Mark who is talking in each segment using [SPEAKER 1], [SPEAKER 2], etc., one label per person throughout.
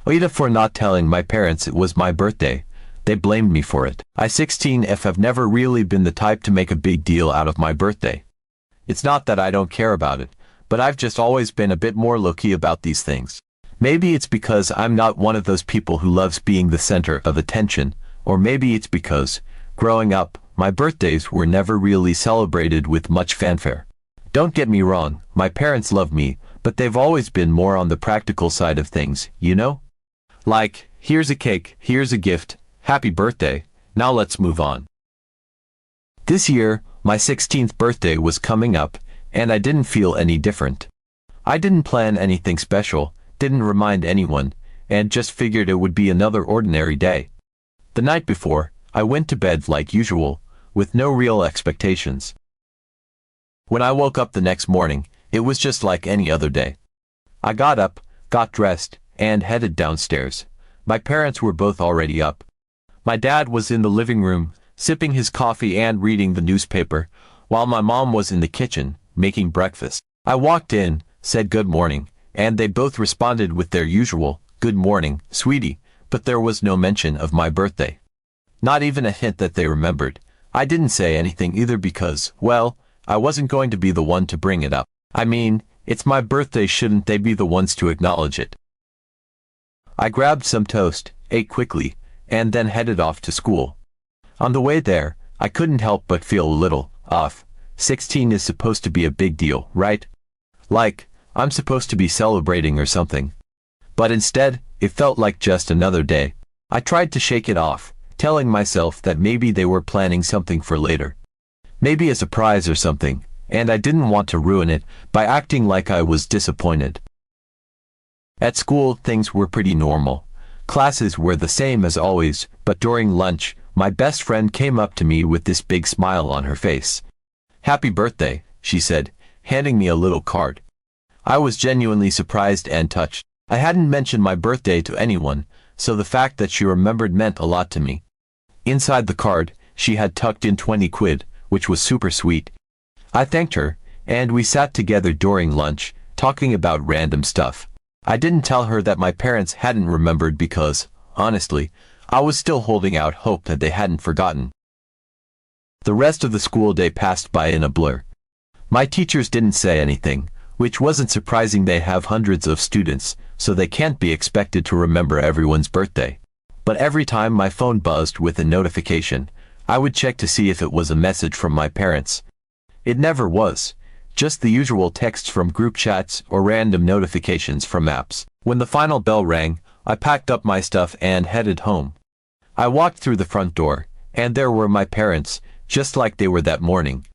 [SPEAKER 1] AITA for not telling my parents it was my birthday. They blamed me for it. I 16F have never really been the type to make a big deal out of my birthday. It's not that I don't care about it, but I've just always been a bit more low-key about these things. Maybe it's because I'm not one of those people who loves being the center of attention, or maybe it's because, growing up, my birthdays were never really celebrated with much fanfare. Don't get me wrong, my parents love me, but they've always been more on the practical side of things, you know? Like, here's a cake, here's a gift, happy birthday, now let's move on. This year, my 16th birthday was coming up, and I didn't feel any different. I didn't plan anything special, didn't remind anyone, and just figured it would be another ordinary day. The night before, I went to bed like usual, with no real expectations. When I woke up the next morning, it was just like any other day. I got up, got dressed, and headed downstairs. My parents were both already up. My dad was in the living room, sipping his coffee and reading the newspaper, while my mom was in the kitchen, making breakfast. I walked in, said good morning, and they both responded with their usual, good morning, sweetie, but there was no mention of my birthday. Not even a hint that they remembered. I didn't say anything either because, well, I wasn't going to be the one to bring it up. I mean, it's my birthday, shouldn't they be the ones to acknowledge it? I grabbed some toast, ate quickly, and then headed off to school. On the way there, I couldn't help but feel a little off. 16 is supposed to be a big deal, right? Like, I'm supposed to be celebrating or something. But instead, it felt like just another day. I tried to shake it off, telling myself that maybe they were planning something for later. Maybe a surprise or something, and I didn't want to ruin it by acting like I was disappointed. At school, things were pretty normal. Classes were the same as always, but during lunch, my best friend came up to me with this big smile on her face. "Happy birthday," she said, handing me a little card. I was genuinely surprised and touched. I hadn't mentioned my birthday to anyone, so the fact that she remembered meant a lot to me. Inside the card, she had tucked in 20 quid, which was super sweet. I thanked her, and we sat together during lunch, talking about random stuff. I didn't tell her that my parents hadn't remembered because, honestly, I was still holding out hope that they hadn't forgotten. The rest of the school day passed by in a blur. My teachers didn't say anything, which wasn't surprising. They have hundreds of students, so they can't be expected to remember everyone's birthday. But every time my phone buzzed with a notification, I would check to see if it was a message from my parents. It never was. Just the usual texts from group chats or random notifications from apps. When the final bell rang, I packed up my stuff and headed home. I walked through the front door, and there were my parents, just like they were that morning.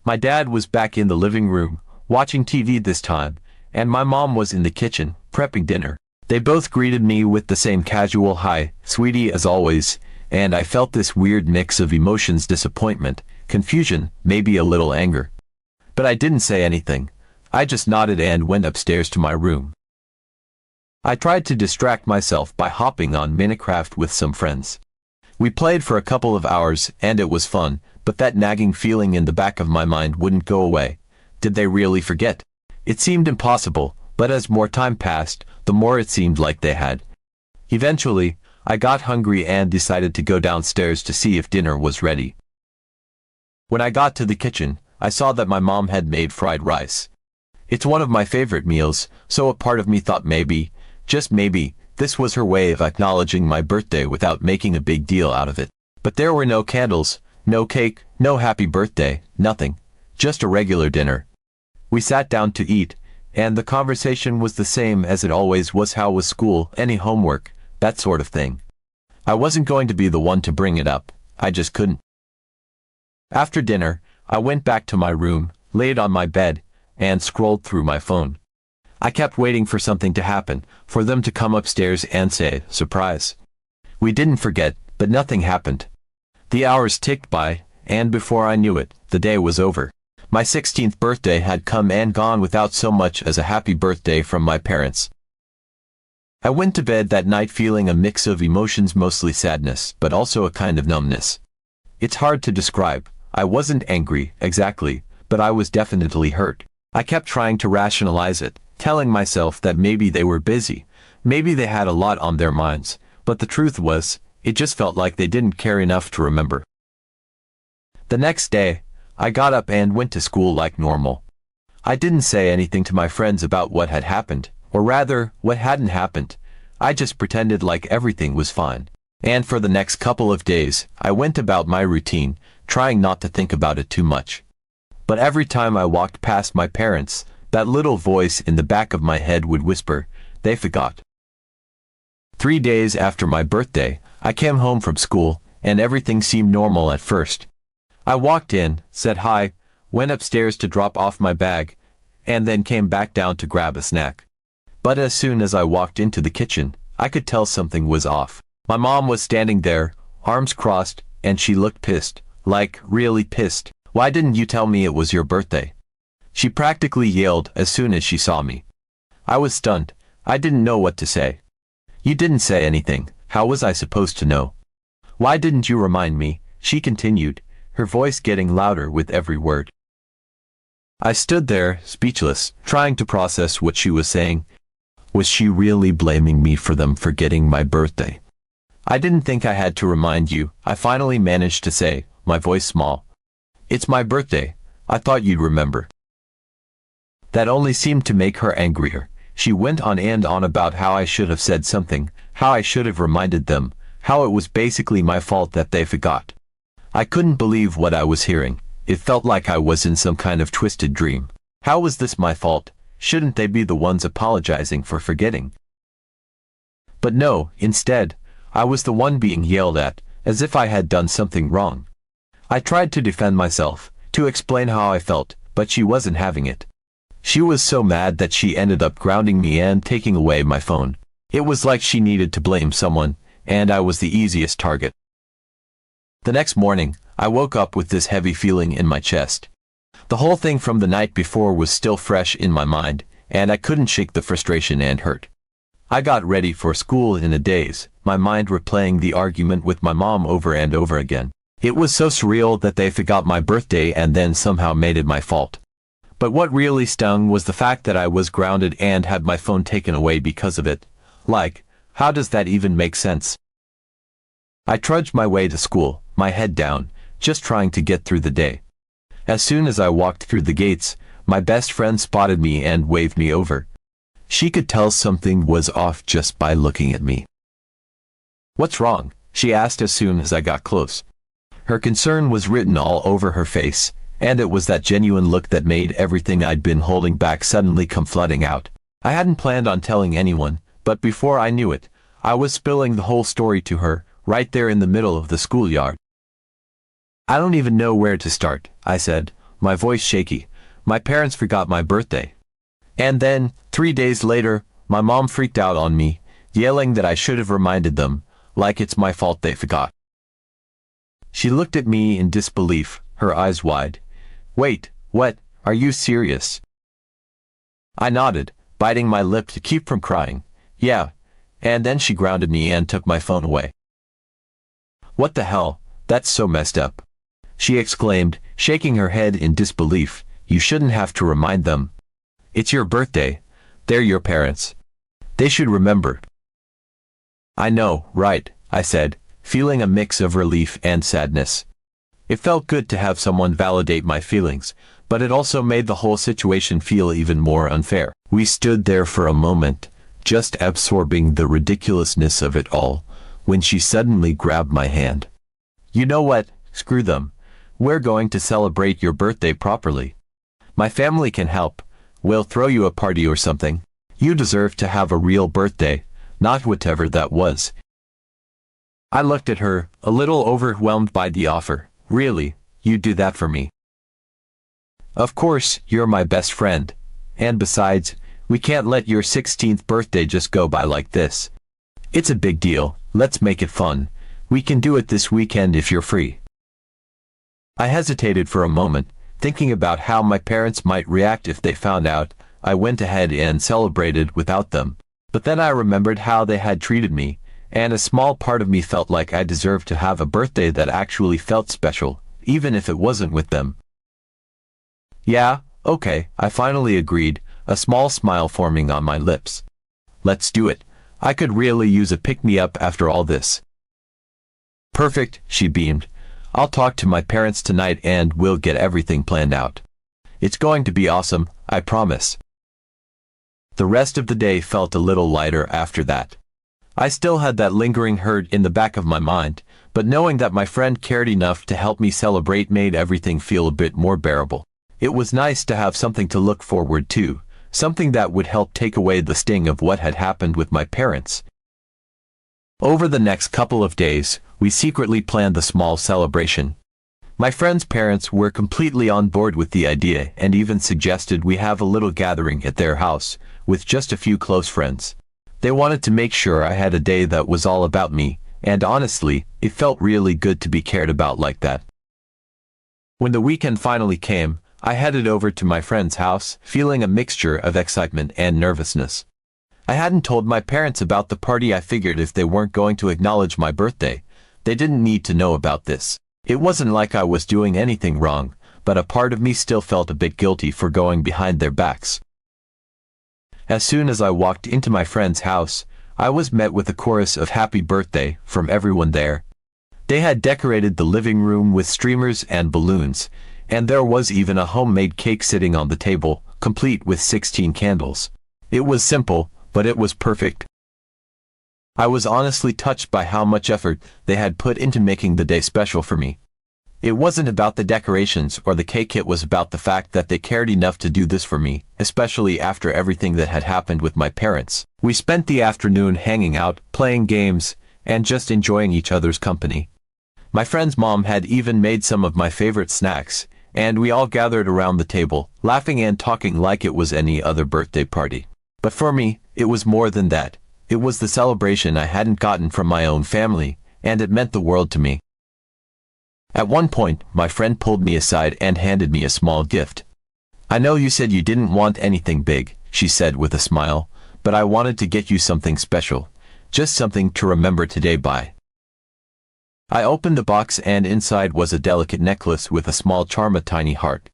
[SPEAKER 1] My dad was back in the living room, watching TV this time, and my mom was in the kitchen, prepping dinner. They both greeted me with the same casual "Hi, sweetie," as always, and I felt this weird mix of emotions: disappointment, confusion, maybe a little anger. But I didn't say anything. I just nodded and went upstairs to my room. I tried to distract myself by hopping on Minecraft with some friends. We played for a couple of hours, and it was fun, but that nagging feeling in the back of my mind wouldn't go away. Did they really forget? It seemed impossible, but as more time passed, the more it seemed like they had. Eventually, I got hungry and decided to go downstairs to see if dinner was ready. When I got to the kitchen, I saw that my mom had made fried rice. It's one of my favorite meals, so a part of me thought maybe, just maybe, this was her way of acknowledging my birthday without making a big deal out of it. But there were no candles, no cake, no happy birthday, nothing. Just a regular dinner. We sat down to eat, and the conversation was the same as it always was. How was school, any homework, that sort of thing. I wasn't going to be the one to bring it up. I just couldn't. After dinner, I went back to my room, laid on my bed, and scrolled through my phone. I kept waiting for something to happen, for them to come upstairs and say, "Surprise." We didn't forget, but nothing happened. The hours ticked by, and before I knew it, the day was over. My 16th birthday had come and gone without so much as a happy birthday from my parents. I went to bed that night feeling a mix of emotions, mostly sadness, but also a kind of numbness. It's hard to describe. I wasn't angry, exactly, but I was definitely hurt. I kept trying to rationalize it, telling myself that maybe they were busy, Maybe they had a lot on their minds, but the truth was, it just felt like they didn't care enough to remember. The next day, I got up and went to school like normal. I didn't say anything to my friends about what had happened, or rather, what hadn't happened. I just pretended like everything was fine. And for the next couple of days, I went about my routine, trying not to think about it too much. But every time I walked past my parents, that little voice in the back of my head would whisper, "They forgot." 3 days after my birthday, I came home from school, and everything seemed normal at first. I walked in, said hi, went upstairs to drop off my bag, and then came back down to grab a snack. But as soon as I walked into the kitchen, I could tell something was off. My mom was standing there, arms crossed, and she looked pissed, like really pissed. "Why didn't you tell me it was your birthday?" She practically yelled as soon as she saw me. I was stunned. I didn't know what to say. "You didn't say anything. How was I supposed to know?" "Why didn't you remind me?" she continued, her voice getting louder with every word. I stood there, speechless, trying to process what she was saying. Was she really blaming me for them forgetting my birthday? "I didn't think I had to remind you," I finally managed to say, my voice small. "It's my birthday. I thought you'd remember." That only seemed to make her angrier. She went on and on about how I should have said something, how I should have reminded them, how it was basically my fault that they forgot. I couldn't believe what I was hearing. It felt like I was in some kind of twisted dream. How was this my fault? Shouldn't they be the ones apologizing for forgetting? But no, instead, I was the one being yelled at, as if I had done something wrong. I tried to defend myself, to explain how I felt, but she wasn't having it. She was so mad that she ended up grounding me and taking away my phone. It was like she needed to blame someone, and I was the easiest target. The next morning, I woke up with this heavy feeling in my chest. The whole thing from the night before was still fresh in my mind, and I couldn't shake the frustration and hurt. I got ready for school in a daze, my mind replaying the argument with my mom over and over again. It was so surreal that they forgot my birthday and then somehow made it my fault. But what really stung was the fact that I was grounded and had my phone taken away because of it. Like, how does that even make sense? I trudged my way to school, my head down, just trying to get through the day. As soon as I walked through the gates, my best friend spotted me and waved me over. She could tell something was off just by looking at me. "What's wrong?" she asked as soon as I got close. Her concern was written all over her face, and it was that genuine look that made everything I'd been holding back suddenly come flooding out. I hadn't planned on telling anyone, but before I knew it, I was spilling the whole story to her, right there in the middle of the schoolyard. "I don't even know where to start," I said, my voice shaky. "My parents forgot my birthday." And then, 3 days later, my mom freaked out on me, yelling that I should have reminded them, like it's my fault they forgot. She looked at me in disbelief, her eyes wide. "Wait, what? Are you serious?" I nodded, biting my lip to keep from crying. "Yeah." And then she grounded me and took my phone away. "What the hell? That's so messed up," she exclaimed, shaking her head in disbelief. "You shouldn't have to remind them. It's your birthday. They're your parents. They should remember." "I know, right," I said, feeling a mix of relief and sadness. It felt good to have someone validate my feelings, but it also made the whole situation feel even more unfair. We stood there for a moment, just absorbing the ridiculousness of it all, when she suddenly grabbed my hand. "You know what? Screw them. We're going to celebrate your birthday properly. My family can help. We'll throw you a party or something. You deserve to have a real birthday, not whatever that was." I looked at her, a little overwhelmed by the offer. "Really? You'd do that for me?" "Of course, you're my best friend. And besides, we can't let your 16th birthday just go by like this. It's a big deal. Let's make it fun. We can do it this weekend if you're free." I hesitated for a moment, thinking about how my parents might react if they found out I went ahead and celebrated without them. But then I remembered how they had treated me, and a small part of me felt like I deserved to have a birthday that actually felt special, even if it wasn't with them. "Yeah, okay," I finally agreed, a small smile forming on my lips. "Let's do it. I could really use a pick-me-up after all this. Perfect, she beamed. I'll talk to my parents tonight and we'll get everything planned out. It's going to be awesome, I promise. The rest of the day felt a little lighter after that. I still had that lingering hurt in the back of my mind, but knowing that my friend cared enough to help me celebrate made everything feel a bit more bearable. It was nice to have something to look forward to, something that would help take away the sting of what had happened with my parents. Over the next couple of days, we secretly planned the small celebration. My friend's parents were completely on board with the idea and even suggested we have a little gathering at their house, with just a few close friends. They wanted to make sure I had a day that was all about me, and honestly, it felt really good to be cared about like that. When the weekend finally came, I headed over to my friend's house, feeling a mixture of excitement and nervousness. I hadn't told my parents about the party. I figured if they weren't going to acknowledge my birthday, they didn't need to know about this. It wasn't like I was doing anything wrong, but a part of me still felt a bit guilty for going behind their backs. As soon as I walked into my friend's house, I was met with a chorus of happy birthday from everyone there. They had decorated the living room with streamers and balloons, and there was even a homemade cake sitting on the table, complete with 16 candles. It was simple, but it was perfect. I was honestly touched by how much effort they had put into making the day special for me. It wasn't about the decorations or the cake, it was about the fact that they cared enough to do this for me, especially after everything that had happened with my parents. We spent the afternoon hanging out, playing games, and just enjoying each other's company. My friend's mom had even made some of my favorite snacks, and we all gathered around the table, laughing and talking like it was any other birthday party. But for me, it was more than that. It was the celebration I hadn't gotten from my own family, and it meant the world to me. At one point, my friend pulled me aside and handed me a small gift. "I know you said you didn't want anything big," she said with a smile, "but I wanted to get you something special. Just something to remember today by." I opened the box and inside was a delicate necklace with a small charm, a tiny heart.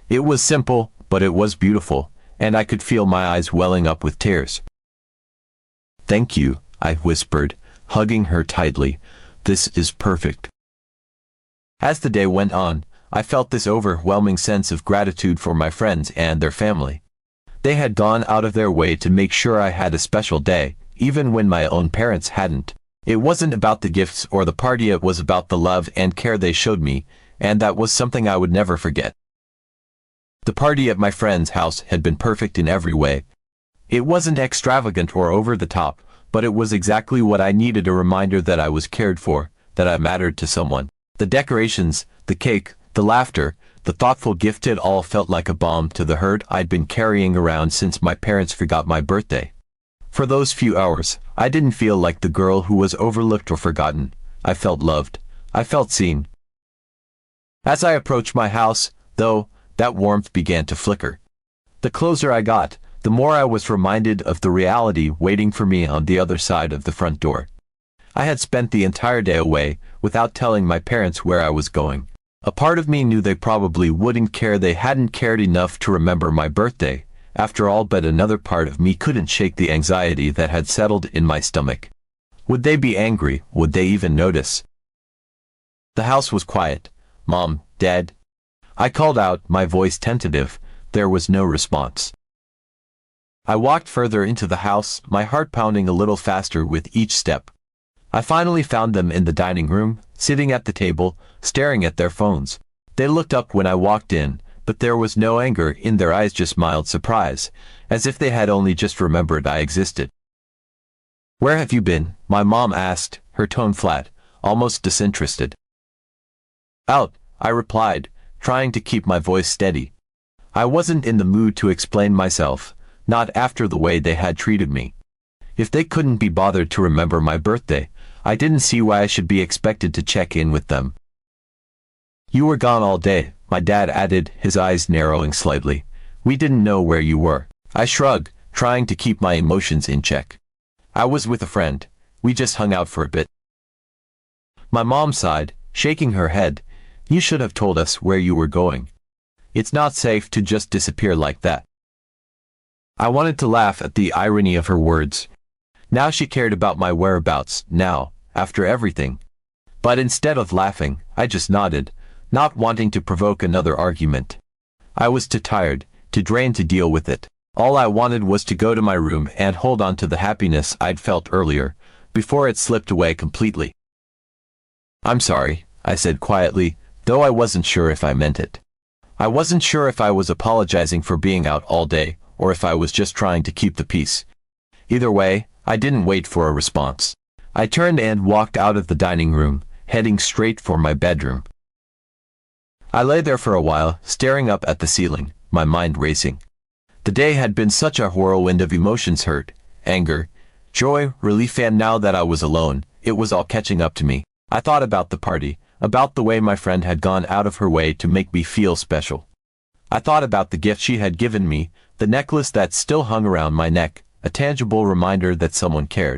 [SPEAKER 1] It was simple, but it was beautiful, and I could feel my eyes welling up with tears. "Thank you," I whispered, hugging her tightly. "This is perfect." As the day went on, I felt this overwhelming sense of gratitude for my friends and their family. They had gone out of their way to make sure I had a special day, even when my own parents hadn't. It wasn't about the gifts or the party, it was about the love and care they showed me, and that was something I would never forget. The party at my friend's house had been perfect in every way. It wasn't extravagant or over the top, but it was exactly what I needed, a reminder that I was cared for, that I mattered to someone. The decorations, the cake, the laughter, the thoughtful gift, it all felt like a balm to the hurt I'd been carrying around since my parents forgot my birthday. For those few hours, I didn't feel like the girl who was overlooked or forgotten. I felt loved. I felt seen. As I approached my house, though, that warmth began to flicker. The closer I got, the more I was reminded of the reality waiting for me on the other side of the front door. I had spent the entire day away, without telling my parents where I was going. A part of me knew they probably wouldn't care, they hadn't cared enough to remember my birthday, after all, but another part of me couldn't shake the anxiety that had settled in my stomach. Would they be angry? Would they even notice? The house was quiet. "Mom, Dad?" I called out, my voice tentative. There was no response. I walked further into the house, my heart pounding a little faster with each step. I finally found them in the dining room, sitting at the table, staring at their phones. They looked up when I walked in, but there was no anger in their eyes, just mild surprise, as if they had only just remembered I existed. "Where have you been?" my mom asked, her tone flat, almost disinterested. "Out," I replied, trying to keep my voice steady. I wasn't in the mood to explain myself, not after the way they had treated me. If they couldn't be bothered to remember my birthday, I didn't see why I should be expected to check in with them. "You were gone all day," my dad added, his eyes narrowing slightly. "We didn't know where you were." I shrugged, trying to keep my emotions in check. "I was with a friend. We just hung out for a bit." My mom sighed, shaking her head. "You should have told us where you were going. It's not safe to just disappear like that." I wanted to laugh at the irony of her words. Now she cared about my whereabouts, now, after everything. But instead of laughing, I just nodded, not wanting to provoke another argument. I was too tired, too drained to deal with it. All I wanted was to go to my room and hold on to the happiness I'd felt earlier, before it slipped away completely. "I'm sorry," I said quietly, though I wasn't sure if I meant it. I wasn't sure if I was apologizing for being out all day, or if I was just trying to keep the peace. Either way, I didn't wait for a response. I turned and walked out of the dining room, heading straight for my bedroom. I lay there for a while, staring up at the ceiling, my mind racing. The day had been such a whirlwind of emotions: hurt, anger, joy, relief, and now that I was alone, it was all catching up to me. I thought about the party, about the way my friend had gone out of her way to make me feel special. I thought about the gift she had given me, the necklace that still hung around my neck, a tangible reminder that someone cared.